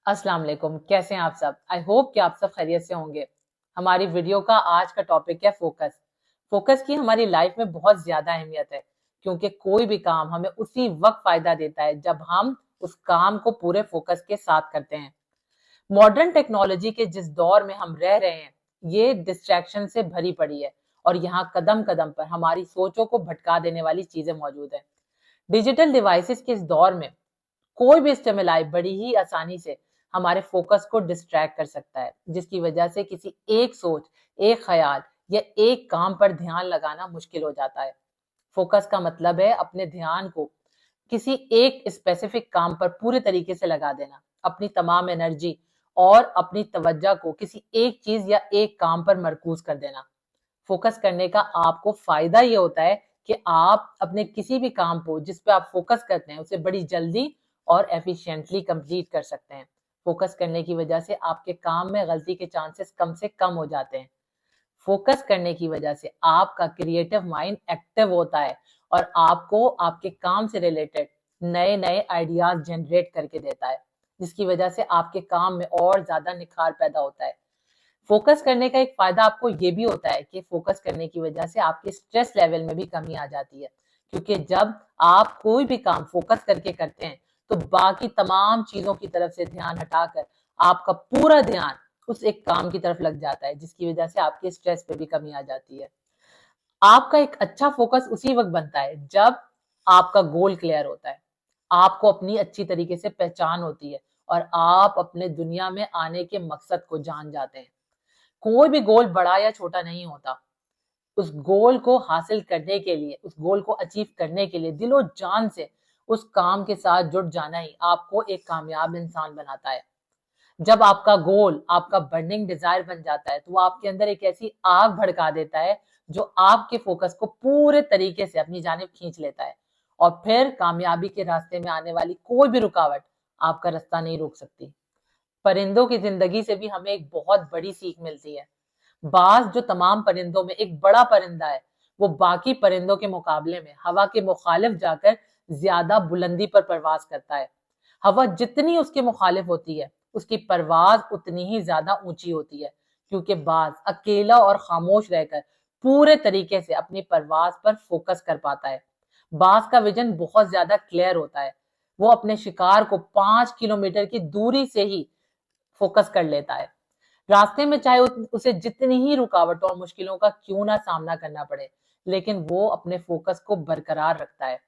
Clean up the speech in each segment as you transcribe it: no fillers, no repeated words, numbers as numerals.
अस्सलाम वालेकुम। कैसे हैं आप सब? आई होप कि आप सब खैरियत से होंगे। हमारी वीडियो का आज का टॉपिक है फोकस। फोकस की हमारी लाइफ में बहुत ज्यादा अहमियत है, क्योंकि कोई भी काम हमें उसी वक्त फायदा देता है जब हम उस काम को पूरे फोकस के साथ करते हैं। मॉडर्न टेक्नोलॉजी के जिस दौर में हम रह रहे हैं, ये डिस्ट्रैक्शन से भरी पड़ी है और यहाँ कदम कदम पर हमारी सोचों को भटका देने वाली चीजें मौजूद हैं। डिजिटल डिवाइसेस के इस दौर में कोई भी स्टिमुलाई बड़ी ही आसानी से हमारे फोकस को डिस्ट्रैक्ट कर सकता है, जिसकी वजह से किसी एक सोच, एक ख्याल या एक काम पर ध्यान लगाना मुश्किल हो जाता है। फोकस का मतलब है अपने ध्यान को किसी एक स्पेसिफिक काम पर पूरे तरीके से लगा देना, अपनी तमाम एनर्जी और अपनी तवज्जो को किसी एक चीज या एक काम पर मरकूज कर देना। फोकस करने का आपको फायदा ये होता है कि आप अपने किसी भी काम को जिस पे आप फोकस करते हैं उसे बड़ी जल्दी और एफिशिएंटली कंप्लीट कर सकते हैं। फोकस करने की वजह से आपके काम में गलती के चांसेस कम से कम हो जाते हैं। फोकस करने की वजह से आपका क्रिएटिव माइंड एक्टिव होता है और आपको आपके काम से रिलेटेड नए नए आइडियाज जनरेट करके देता है, जिसकी वजह से आपके काम में और ज्यादा निखार पैदा होता है। फोकस करने का एक फायदा आपको ये भी होता है कि फोकस करने की वजह से आपके स्ट्रेस लेवल में भी कमी आ जाती है, क्योंकि जब आप कोई भी काम फोकस करके करते हैं तो बाकी तमाम चीजों की तरफ से ध्यान हटाकर आपका पूरा ध्यान उस एक काम की तरफ लग जाता है, जिसकी वजह से आपके स्ट्रेस पे भी कमी आ जाती है। आपका एक अच्छा फोकस उसी वक्त बनता है जब आपका गोल क्लियर होता है, आपको अपनी अच्छी तरीके से पहचान होती है और आप अपने दुनिया में आने के मकसद को जान जाते हैं। कोई भी गोल बड़ा या छोटा नहीं होता। उस गोल को हासिल करने के लिए, उस गोल को अचीव करने के लिए दिलो जान से उस काम के साथ जुट जाना ही आपको एक कामयाब इंसान बनाता है। जब आपका गोल आपका बर्निंग डिजायर बन जाता है तो वो आपके अंदर एक ऐसी आग भड़का देता है जो आपके फोकस को पूरे तरीके से अपनी जानिब खींच लेता है, और फिर कामयाबी के रास्ते में आने वाली कोई भी रुकावट आपका रास्ता नहीं रोक सकती। परिंदों की जिंदगी से भी हमें एक बहुत बड़ी सीख मिलती है। बाज जो तमाम परिंदों में एक बड़ा परिंदा है, वो बाकी परिंदों के मुकाबले में हवा के मुखालिफ जाकर ज्यादा बुलंदी पर परवाज करता है। हवा जितनी उसके मुखालिफ होती है, उसकी परवाज उतनी ही ज्यादा ऊंची होती है, क्योंकि बाज अकेला और खामोश रहकर पूरे तरीके से अपनी परवाज पर फोकस कर पाता है। बाज का विजन बहुत ज्यादा क्लियर होता है। वो अपने शिकार को 5 किलोमीटर की दूरी से ही फोकस कर लेता है, रास्ते में चाहे उसे जितनी ही रुकावटों और मुश्किलों का क्यों ना सामना करना पड़े, लेकिन वो अपने फोकस को बरकरार रखता है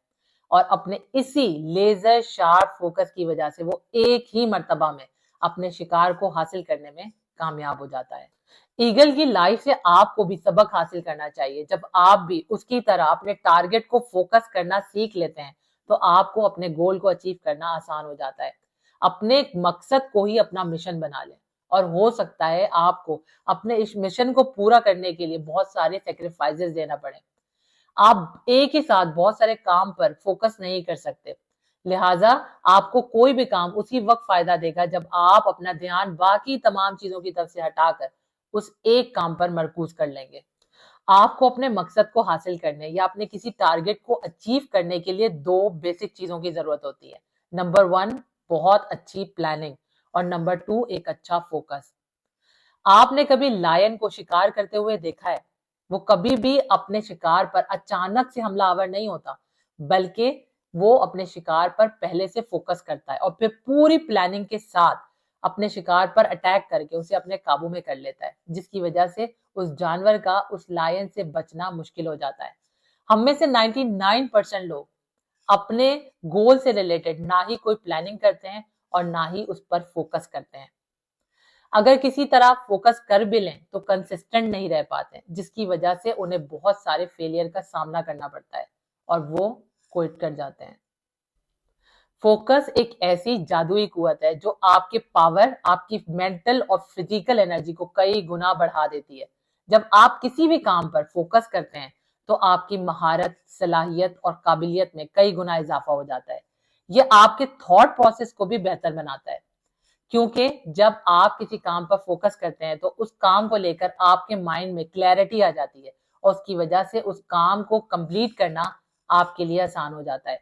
और अपने इसी लेजर शार्प फोकस की वजह से वो एक ही मर्तबा में अपने शिकार को हासिल करने में कामयाब हो जाता है। ईगल की लाइफ से आपको भी सबक हासिल करना चाहिए। जब आप भी उसकी तरह अपने टारगेट को फोकस करना सीख लेते हैं तो आपको अपने गोल को अचीव करना आसान हो जाता है। अपने मकसद को ही अपना मिशन बना लें, और हो सकता है आपको अपने इस मिशन को पूरा करने के लिए बहुत सारे सेक्रीफाइसेस देना पड़े। आप एक ही साथ बहुत सारे काम पर फोकस नहीं कर सकते, लिहाजा आपको कोई भी काम उसी वक्त फायदा देगा जब आप अपना ध्यान बाकी तमाम चीजों की तरफ से हटाकर उस एक काम पर मरकूज कर लेंगे। आपको अपने मकसद को हासिल करने या अपने किसी टारगेट को अचीव करने के लिए दो बेसिक चीजों की जरूरत होती है। नंबर 1, बहुत अच्छी प्लानिंग, और नंबर 2, एक अच्छा फोकस। आपने कभी लायन को शिकार करते हुए देखा है? वो कभी भी अपने शिकार पर अचानक से हमलावर नहीं होता, बल्कि वो अपने शिकार पर पहले से फोकस करता है और फिर पूरी प्लानिंग के साथ अपने शिकार पर अटैक करके उसे अपने काबू में कर लेता है, जिसकी वजह से उस जानवर का, उस लायन से बचना मुश्किल हो जाता है। हम में से 99% लोग अपने गोल से रिलेटेड ना ही कोई प्लानिंग करते हैं और ना ही उस पर फोकस करते हैं। अगर किसी तरह फोकस कर भी लें तो कंसिस्टेंट नहीं रह पाते, जिसकी वजह से उन्हें बहुत सारे फेलियर का सामना करना पड़ता है और वो क्विट कर जाते हैं। फोकस एक ऐसी जादुई कुवत है जो आपके पावर, आपकी मेंटल और फिजिकल एनर्जी को कई गुना बढ़ा देती है। जब आप किसी भी काम पर फोकस करते हैं तो आपकी महारत, सलाहियत और काबिलियत में कई गुना इजाफा हो जाता है। ये आपके थॉट प्रोसेस को भी बेहतर बनाता है, क्योंकि जब आप किसी काम पर फोकस करते हैं तो उस काम को लेकर आपके माइंड में क्लैरिटी आ जाती है और उसकी वजह से उस काम को कंप्लीट करना आपके लिए आसान हो जाता है।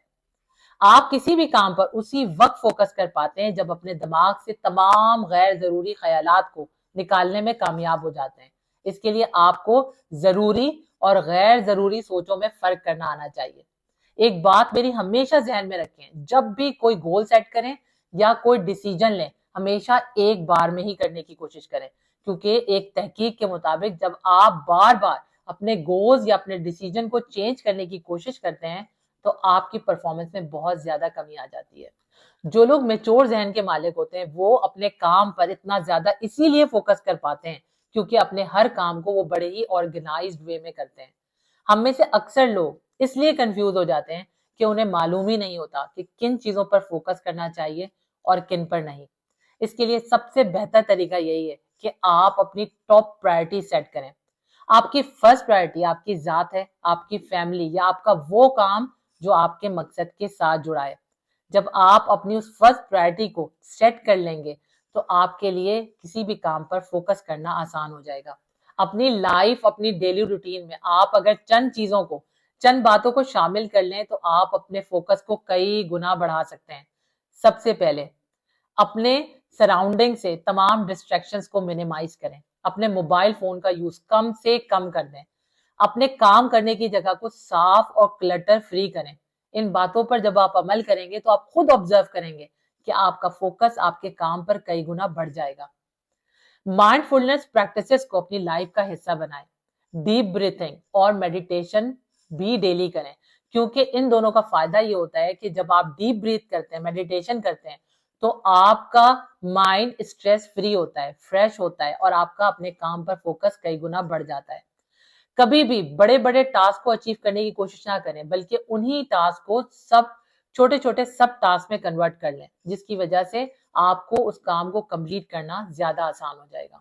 آپ کسی بھی کام پر اسی وقت فوکس کر پاتے ہیں جب اپنے دماغ سے تمام غیر ضروری خیالات کو نکالنے میں کامیاب ہو جاتے ہیں۔ اس کے لیے آپ کو ضروری اور غیر ضروری سوچوں میں فرق کرنا آنا چاہیے۔ ایک بات میری ہمیشہ ذہن میں رکھیں، جب بھی کوئی گول سیٹ کریں یا کوئی ڈیسیجن لیں، ہمیشہ ایک بار میں ہی کرنے کی کوشش کریں، کیونکہ ایک تحقیق کے مطابق جب آپ بار بار اپنے گولز یا اپنے ڈیسیجن کو چینج کرنے کی کوشش کرتے ہیں تو آپ کی پرفارمنس میں بہت زیادہ کمی آ جاتی ہے۔ جو لوگ میچور ذہن کے مالک ہوتے ہیں وہ اپنے کام پر اتنا زیادہ اسی لیے فوکس کر پاتے ہیں کیونکہ اپنے ہر کام کو وہ بڑے ہی آرگنائزڈ وے میں کرتے ہیں۔ ہم میں سے اکثر لوگ اس لیے کنفیوز ہو جاتے ہیں کہ انہیں معلوم ہی نہیں ہوتا کہ کن چیزوں پر فوکس کرنا چاہیے اور کن پر نہیں۔ اس کے لیے سب سے بہتر طریقہ یہی ہے کہ آپ اپنی ٹاپ پرائرٹی سیٹ کریں۔ آپ کی فرسٹ پرائرٹی آپ کی ذات ہے، آپ کی فیملی یا آپ کا وہ کام جو آپ کے مقصد کے ساتھ جڑا ہے۔ جب آپ اپنی اس فرسٹ پرائرٹی کو سیٹ کر لیں گے تو آپ کے لیے کسی بھی کام پر فوکس کرنا آسان ہو جائے گا۔ اپنی لائف، اپنی ڈیلی روٹین میں آپ اگر چند باتوں کو شامل کر لیں تو آپ اپنے فوکس کو کئی گنا بڑھا سکتے ہیں۔ سب سے پہلے اپنے سراؤنڈنگ سے تمام ڈسٹریکشنز کو منیمائز کریں۔ اپنے موبائل فون کا یوز کم سے کم کر دیں۔ اپنے کام کرنے کی جگہ کو صاف اور کلٹر فری کریں۔ ان باتوں پر جب آپ عمل کریں گے تو آپ خود آبزرو کریں گے کہ آپ کا فوکس آپ کے کام پر کئی گنا بڑھ جائے گا۔ مائنڈ فلنس پریکٹسز کو اپنی لائف کا حصہ بنائیں۔ ڈیپ بریتھنگ اور میڈیٹیشن بھی ڈیلی کریں، کیونکہ ان دونوں کا فائدہ یہ ہوتا ہے کہ جب آپ ڈیپ بریتھ کرتے ہیں، میڈیٹیشن کرتے ہیں تو آپ کا مائنڈ اسٹریس فری ہوتا ہے، فریش ہوتا ہے اور آپ کا اپنے کام پر فوکس کئی گنا بڑھ جاتا ہے۔ کبھی بھی بڑے بڑے ٹاسک کو اچیو کرنے کی کوشش نہ کریں، بلکہ انہی ٹاسک کو چھوٹے چھوٹے سب ٹاسک میں کنورٹ کر لیں، جس کی وجہ سے آپ کو اس کام کو کمپلیٹ کرنا زیادہ آسان ہو جائے گا۔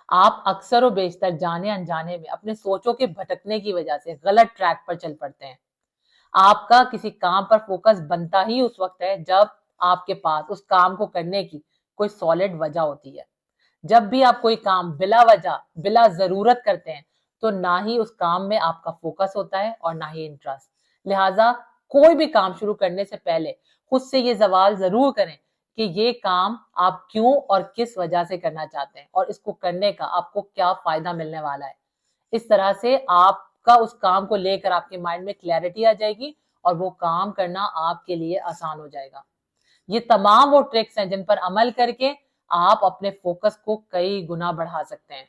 آپ اکثر و بیشتر جانے انجانے میں اپنے سوچوں کے بھٹکنے کی وجہ سے غلط ٹریک پر چل پڑتے ہیں۔ آپ کا کسی کام پر فوکس بنتا ہی اس وقت ہے جب آپ کے پاس اس کام کو کرنے کی کوئی سالڈ وجہ ہوتی ہے۔ جب بھی آپ کوئی کام بلا وجہ، بلا ضرورت کرتے ہیں تو نہ ہی اس کام میں آپ کا فوکس ہوتا ہے اور نہ ہی انٹرسٹ۔ لہٰذا کوئی بھی کام شروع کرنے سے پہلے خود سے یہ سوال ضرور کریں کہ یہ کام آپ کیوں اور کس وجہ سے کرنا چاہتے ہیں اور اس کو کرنے کا آپ کو کیا فائدہ ملنے والا ہے۔ اس طرح سے آپ کا اس کام کو لے کر آپ کے مائنڈ میں کلیئرٹی آ جائے گی اور وہ کام کرنا آپ کے لیے آسان ہو جائے گا۔ یہ تمام وہ ٹرکس ہیں جن پر عمل کر کے آپ اپنے فوکس کو کئی گنا بڑھا سکتے ہیں۔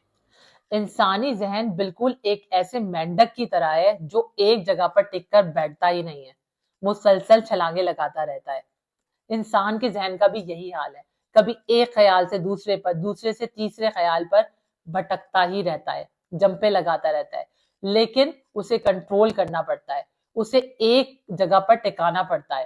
انسانی ذہن بالکل ایک ایسے مینڈک کی طرح ہے جو ایک جگہ پر ٹک کر بیٹھتا ہی نہیں ہے، مسلسل چھلانگیں لگاتا رہتا ہے۔ انسان کے ذہن کا بھی یہی حال ہے، کبھی ایک خیال سے دوسرے پر، دوسرے سے تیسرے خیال پر بھٹکتا ہی رہتا ہے، جمپیں لگاتا رہتا ہے، لیکن اسے کنٹرول کرنا پڑتا ہے، اسے ایک جگہ پر ٹکانا پڑتا ہے۔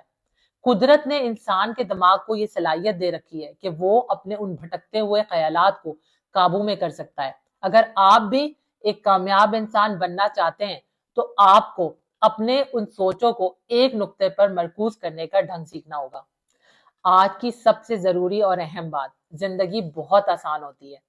قدرت نے انسان کے دماغ کو یہ صلاحیت دے رکھی ہے کہ وہ اپنے ان بھٹکتے ہوئے خیالات کو قابو میں کر سکتا ہے۔ اگر آپ بھی ایک کامیاب انسان بننا چاہتے ہیں تو آپ کو اپنے ان سوچوں کو ایک نقطے پر مرکوز کرنے کا ڈھنگ سیکھنا ہوگا۔ آج کی سب سے ضروری اور اہم بات، زندگی بہت آسان ہوتی ہے،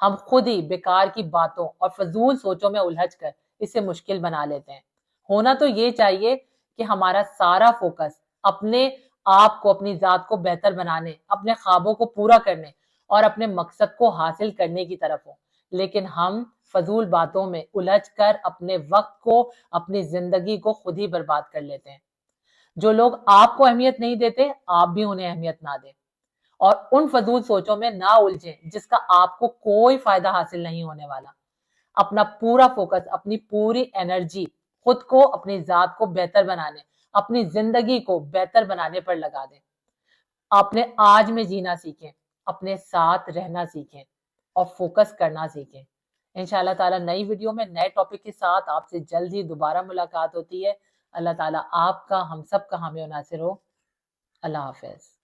ہم خود ہی بیکار کی باتوں اور فضول سوچوں میں الجھ کر اسے مشکل بنا لیتے ہیں۔ ہونا تو یہ چاہیے کہ ہمارا سارا فوکس اپنے آپ کو، اپنی ذات کو بہتر بنانے، اپنے خوابوں کو پورا کرنے اور اپنے مقصد کو حاصل کرنے کی طرف ہو، لیکن ہم فضول باتوں میں الجھ کر اپنے وقت کو، اپنی زندگی کو خود ہی برباد کر لیتے ہیں۔ جو لوگ آپ کو اہمیت نہیں دیتے، آپ بھی انہیں اہمیت نہ دیں اور ان فضول سوچوں میں نہ الجھیں جس کا آپ کو کوئی فائدہ حاصل نہیں ہونے والا۔ اپنا پورا فوکس، اپنی پوری انرجی خود کو، اپنی ذات کو بہتر بنانے، اپنی زندگی کو بہتر بنانے پر لگا دیں۔ اپنے آج میں جینا سیکھیں، اپنے ساتھ رہنا سیکھیں اور فوکس کرنا سیکھیں۔ انشاءاللہ تعالیٰ نئی ویڈیو میں نئے ٹاپک کے ساتھ آپ سے جلد ہی دوبارہ ملاقات ہوتی ہے۔ اللہ تعالیٰ آپ کا، ہم سب کا حامی و ناصر ہو۔ اللہ حافظ۔